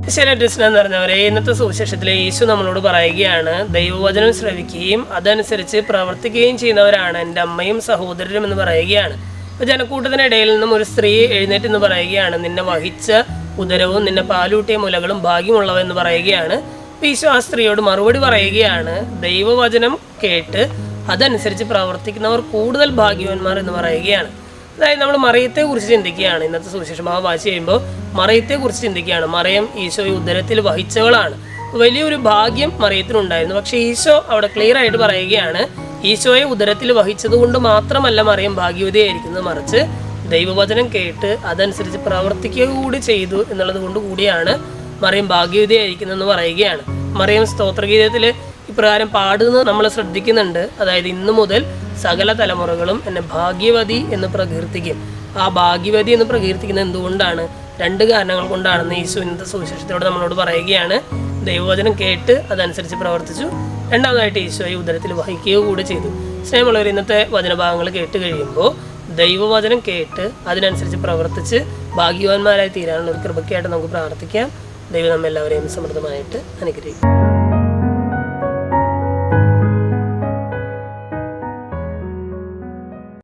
എന്ന് പറഞ്ഞവരെ, ഇന്നത്തെ സുവിശേഷത്തിലെ യേശു നമ്മളോട് പറയുകയാണ്, ദൈവവചനം ശ്രവിക്കുകയും അതനുസരിച്ച് പ്രവർത്തിക്കുകയും ചെയ്യുന്നവരാണ് എൻ്റെ അമ്മയും സഹോദരരും എന്ന് പറയുകയാണ്. അപ്പോൾ ജനക്കൂട്ടത്തിനിടയിൽ നിന്നും ഒരു സ്ത്രീ എഴുന്നേറ്റ് എന്ന് പറയുകയാണ്, നിന്നെ വഹിച്ച ഉദരവും നിന്നെ പാലൂട്ടിയ മുലകളും ഭാഗ്യമുള്ളവ എന്ന് പറയുകയാണ്. യേശു ആ സ്ത്രീയോട് മറുപടി പറയുകയാണ്, ദൈവവചനം കേട്ട് അതനുസരിച്ച് പ്രവർത്തിക്കുന്നവർ കൂടുതൽ ഭാഗ്യവാന്മാർ എന്ന് പറയുകയാണ്. അതായത് നമ്മൾ മറിയത്തെക്കുറിച്ച് ചിന്തിക്കുകയാണ്. ഇന്നത്തെ സുവിശേഷം വായിച്ച് കഴിയുമ്പോൾ മറിയത്തെക്കുറിച്ച് ചിന്തിക്കുകയാണ്. മറിയം ഈശോയെ ഉദരത്തിൽ വഹിച്ചവളാണ്. വലിയൊരു ഭാഗ്യം മറിയത്തിനുണ്ടായിരുന്നു. പക്ഷേ ഈശോ അവിടെ ക്ലിയർ ആയിട്ട് പറയുകയാണ്, ഈശോയെ ഉദരത്തിൽ വഹിച്ചത് കൊണ്ട് മാത്രമല്ല മറിയം ഭാഗ്യവതിയായിരിക്കുന്നത്, മറിച്ച് ദൈവവചനം കേട്ട് അതനുസരിച്ച് പ്രവർത്തിക്കുക കൂടി ചെയ്തു എന്നുള്ളത് കൊണ്ട് കൂടിയാണ് മറിയം ഭാഗ്യവതിയായിരിക്കുന്നതെന്ന് പറയുകയാണ്. മറിയം സ്തോത്രഗീതത്തിൽ ഇപ്രകാരം പാടുന്നത് നമ്മൾ ശ്രദ്ധിക്കുന്നുണ്ട്. അതായത് ഇന്നു മുതൽ സകല തലമുറകളും എന്നെ ഭാഗ്യവതി എന്ന് പ്രകീർത്തിക്കും. ആ ഭാഗ്യവതി എന്ന് പ്രകീർത്തിക്കുന്നത് എന്തുകൊണ്ടാണ്? 2 കാരണങ്ങൾ കൊണ്ടാണെന്ന് യേശു ഇന്നത്തെ സുവിശേഷത്തോട് നമ്മളോട് പറയുകയാണ്. ദൈവവചനം കേട്ട് അതനുസരിച്ച് പ്രവർത്തിച്ചു. രണ്ടാമതായിട്ട് ഈശോയെ ഉദരത്തിൽ വഹിക്കുക കൂടി ചെയ്തു. സ്നേഹമുള്ളവർ, ഇന്നത്തെ വചനഭാഗങ്ങൾ കേട്ട് കഴിയുമ്പോൾ ദൈവവചനം കേട്ട് അതിനനുസരിച്ച് പ്രവർത്തിച്ച് ഭാഗ്യവാന്മാരായി തീരാനുള്ള ഒരു കൃപയ്ക്കായിട്ട് നമുക്ക് പ്രാർത്ഥിക്കാം. ദൈവം നമ്മെല്ലാവരെയും സമൃദ്ധമായിട്ട് അനുഗ്രഹിക്കും.